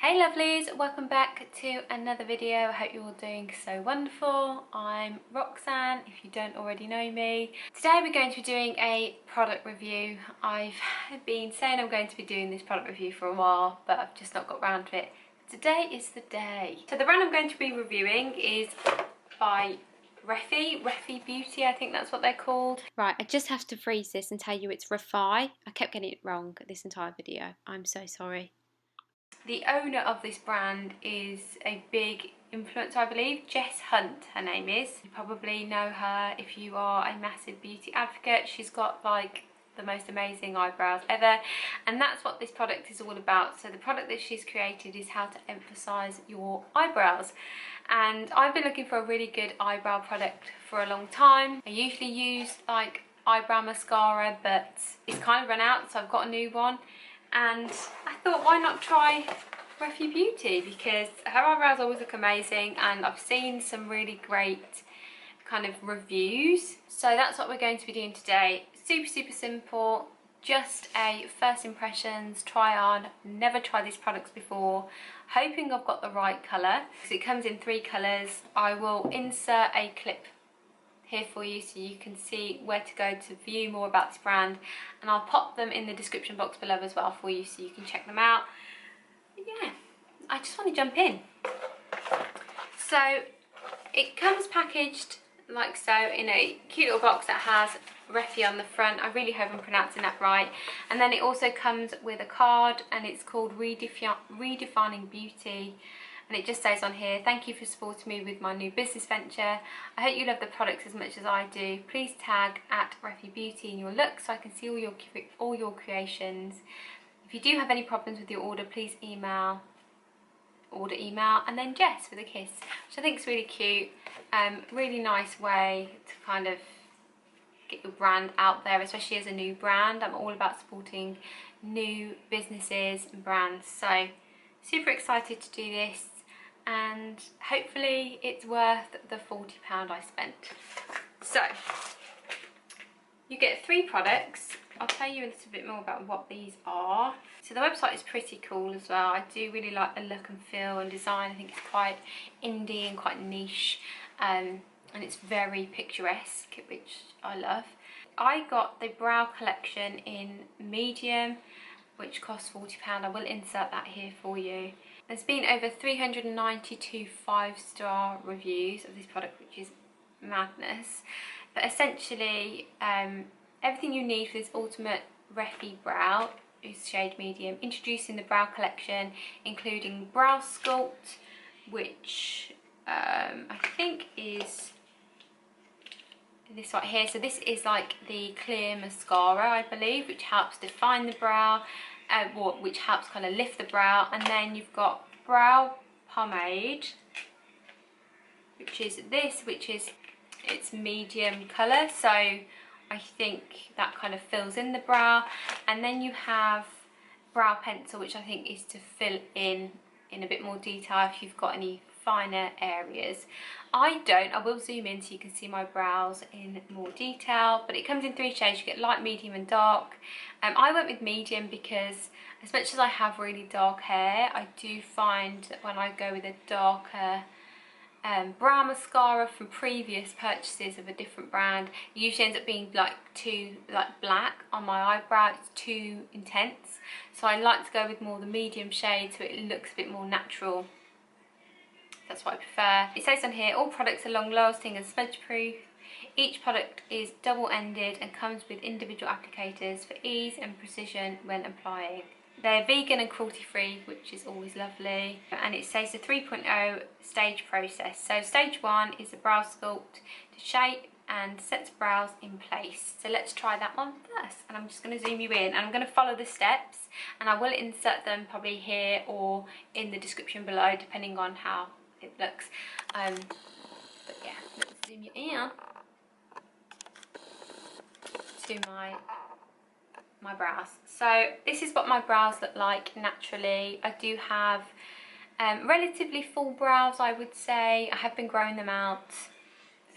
Hey lovelies, welcome back to another video. I hope you're all doing so wonderful. I'm Roxanne, if you don't already know me. Today we're going to be doing a product review. I've been saying I'm going to be doing this product review for a while, but I've just not got around to it. Today is the day. So the brand I'm going to be reviewing is by Refy Beauty, I think that's what they're called. Right, I just have to freeze this and tell you it's Refy. I kept getting it wrong this entire video. I'm so sorry. The owner of this brand is a big influencer, I believe. Jess Hunts, her name is. You probably know her if you are a massive beauty advocate. She's got like the most amazing eyebrows ever, and that's what this product is all about. So the product that she's created is how to emphasize your eyebrows, and I've been looking for a really good eyebrow product for a long time. I usually use like eyebrow mascara, but it's kind of run out, so I've got a new one. And I thought, why not try Refy Beauty, because her eyebrows always look amazing and I've seen some really great kind of reviews. So that's what we're going to be doing today. Super simple, just a first impressions try on. Never tried these products before, hoping I've got the right colour because it comes in 3 colours. I will insert a clip here for you so you can see where to go to view more about this brand, and I'll pop them in the description box below as well for you so you can check them out. But yeah, I just want to jump in. So it comes packaged like so in a cute little box that has Refy on the front. I really hope I'm pronouncing that right. And then it also comes with a card, and it's called Redefining Beauty. And it just says on here, thank you for supporting me with my new business venture. I hope you love the products as much as I do. Please tag at Refy Beauty in your look so I can see all your creations. If you do have any problems with your order, please email and then Jess with a kiss, which I think is really cute. Really nice way to kind of get your brand out there, especially as a new brand. I'm all about supporting new businesses and brands, so super excited to do this. And hopefully it's worth the £40 I spent. So you get 3 products. I'll tell you a little bit more about what these are. So the website is pretty cool as well. I do really like the look and feel and design. I think it's quite indie and quite niche, and it's very picturesque, which I love. I got the brow collection in medium, which costs £40. I will insert that here for you. There's been over 392 5-star reviews of this product, which is madness. But essentially, everything you need for this ultimate Refy brow is shade medium. Introducing the brow collection, including brow sculpt, which I think is this right here. So this is like the clear mascara, I believe, which helps define the brow. Which helps kind of lift the brow. And then you've got brow pomade, which is this, it's medium colour, so I think that kind of fills in the brow. And then you have brow pencil, which I think is to fill in a bit more detail if you've got any finer areas. I will zoom in so you can see my brows in more detail, but it comes in 3 shades. You get light, medium and dark. I went with medium because as much as I have really dark hair, I do find that when I go with a darker brow mascara from previous purchases of a different brand, it usually ends up being like too black on my eyebrow. It's too intense, so I like to go with more the medium shade so it looks a bit more natural. That's what I prefer. It says on here, all products are long lasting and smudge proof. Each product is double-ended and comes with individual applicators for ease and precision when applying. They're vegan and cruelty-free, which is always lovely. And it says the 3.0 stage process. So stage 1 is the brow sculpt to shape and sets brows in place. So let's try that one first. And I'm just going to zoom you in, and I'm going to follow the steps, and I will insert them probably here or in the description below, depending on how it looks. But yeah, let's zoom you in to my brows. So this is what my brows look like naturally. I do have relatively full brows, I would say. I have been growing them out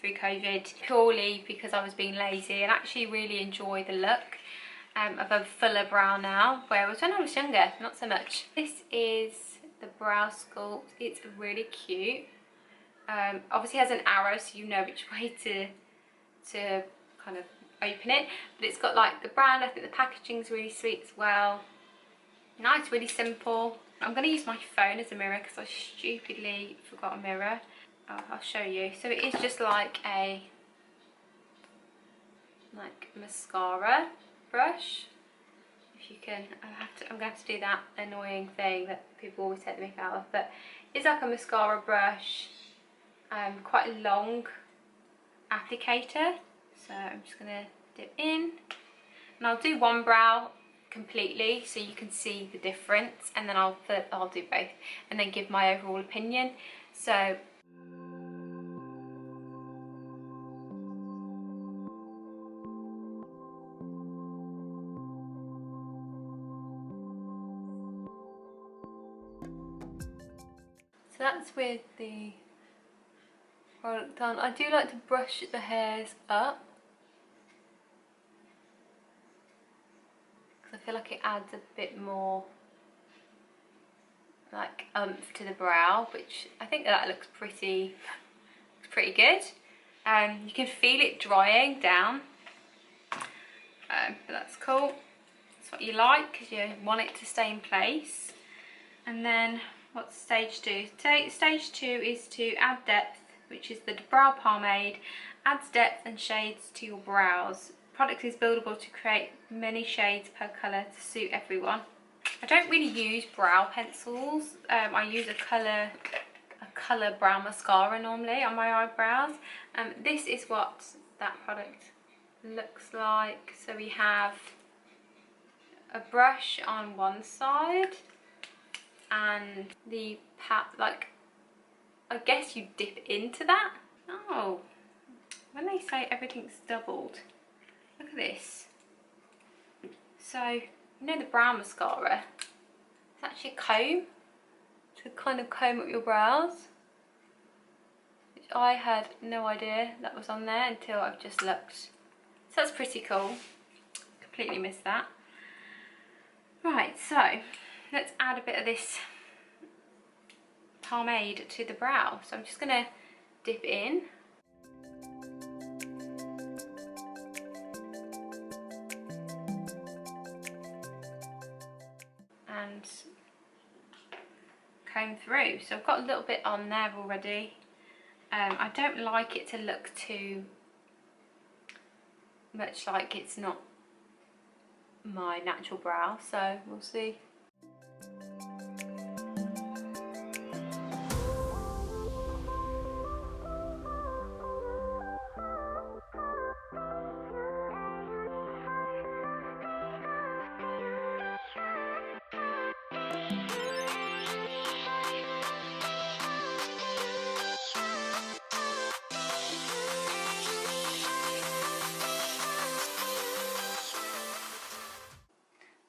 through COVID purely because I was being lazy, and actually really enjoy the look of a fuller brow now, whereas when I was younger, not so much. This is the brow sculpt. It's really cute. Obviously has an arrow, so you know which way to kind of open it, but it's got like the brand. I think the packaging's really sweet as well. Nice, really simple. I'm going to use my phone as a mirror because I stupidly forgot a mirror. I'll show you. So it is just like a mascara brush. If you can, I'm going to have to do that annoying thing that people always take the mick out of, but it's like a mascara brush, quite a long applicator. So I'm just going to dip in, and I'll do one brow completely so you can see the difference, and then I'll do both and then give my overall opinion. So that's with the product done. I do like to brush the hairs up because I feel like it adds a bit more like oomph to the brow, which I think that looks pretty good. You can feel it drying down, but that's cool. That's what you like because you want it to stay in place. And then what's stage 2? Stage 2 is to add depth, which is the brow pomade. Adds depth and shades to your brows. Product is buildable to create many shades per colour to suit everyone. I don't really use brow pencils. I use a colour brow mascara normally on my eyebrows. This is what that product looks like. So we have a brush on one side, and the like, I guess you dip into that. Oh, when they say everything's doubled, look at this. So you know the brow mascara, it's actually a comb to kind of comb up your brows, which I had no idea that was on there until I've just looked. So that's pretty cool. Completely missed that. Right, so let's add a bit of this pomade to the brow. So I'm just going to dip in. And comb through. So I've got a little bit on there already. I don't like it to look too much like it's not my natural brow, so we'll see.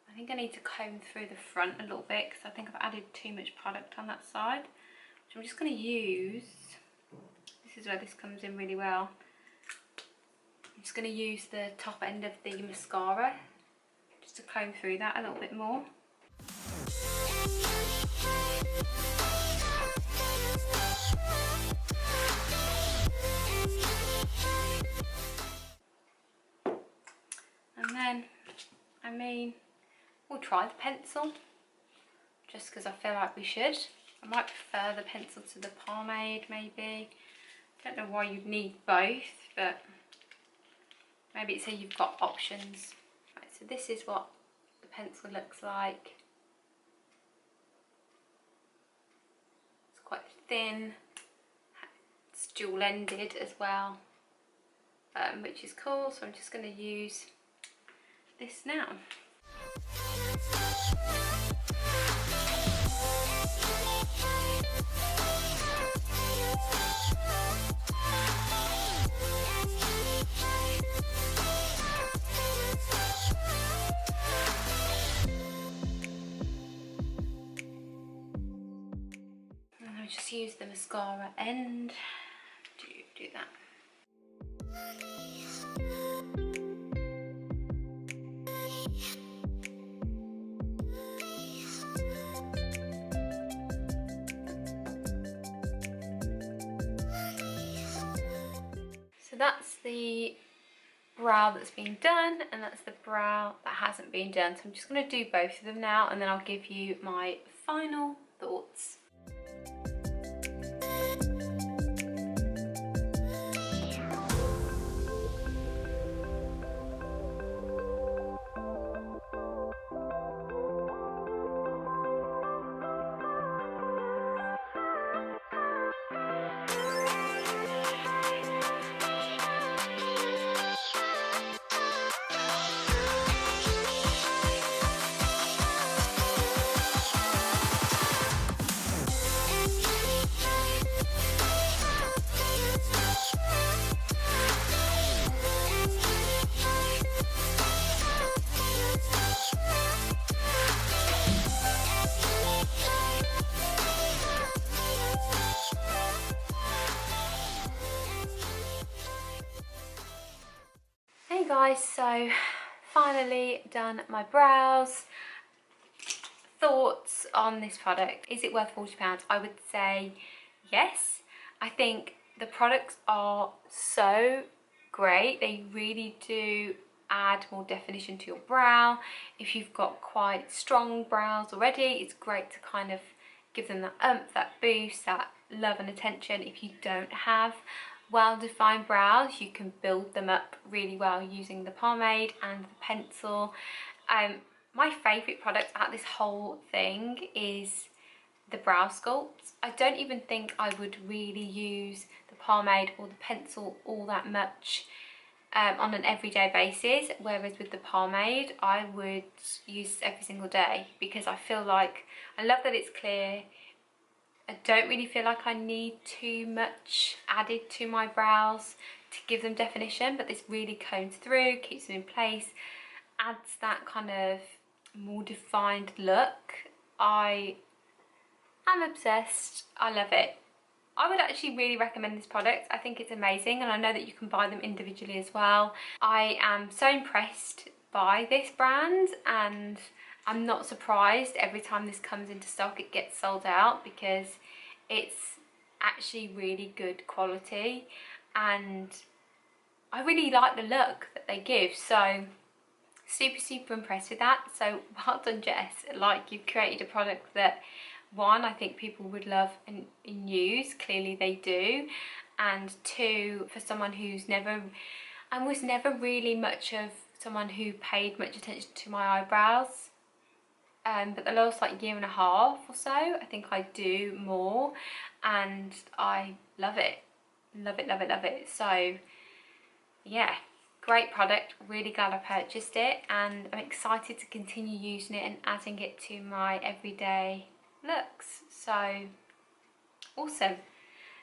I think I need to comb through the front a little bit because I think I've added too much product on that side, which I'm just going to use. This is where this comes in really well. I'm just going to use the top end of the mascara just to comb through that a little bit more. And then, I mean, we'll try the pencil, just because I feel like we should. I might prefer the pencil to the pomade, maybe. Don't know why you'd need both, but maybe it's so you've got options. Right, so this is what the pencil looks like. It's quite thin. It's dual-ended as well, which is cool. So I'm just going to use this now. And I'll just use the mascara end to do that. the brow that's been done, and that's the brow that hasn't been done. So I'm just going to do both of them now, and then I'll give you my final thoughts. Hey guys, so finally done my brows. Thoughts on this product. Is it worth £40? I would say yes. I think the products are so great. They really do add more definition to your brow. If you've got quite strong brows already, it's great to kind of give them that oomph, that boost, that love and attention. If you don't have well-defined brows, you can build them up really well using the pomade and the pencil. My favourite product out of this whole thing is the brow sculpt. I don't even think I would really use the pomade or the pencil all that much on an everyday basis, whereas with the pomade I would use it every single day, because I feel like, I love that it's clear. I don't really feel like I need too much added to my brows to give them definition, but this really combs through, keeps them in place, adds that kind of more defined look. I am obsessed. I love it. I would actually really recommend this product. I think it's amazing, and I know that you can buy them individually as well. I am so impressed by this brand, and I'm not surprised every time this comes into stock it gets sold out, because it's actually really good quality and I really like the look that they give. So super impressed with that. So well done, Jess. Like, you've created a product that, one, I think people would love and use, clearly they do, and two, for someone who's never, and was never really much of someone who paid much attention to my eyebrows, but the last like year and a half or so I think I do more, and I love it. Love it. So yeah, great product, really glad I purchased it, and I'm excited to continue using it and adding it to my everyday looks. So awesome.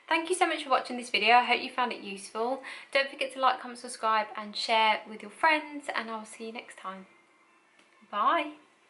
Thank you so much for watching this video. I hope you found it useful. Don't forget to like, comment, subscribe and share with your friends, and I'll see you next time. Bye.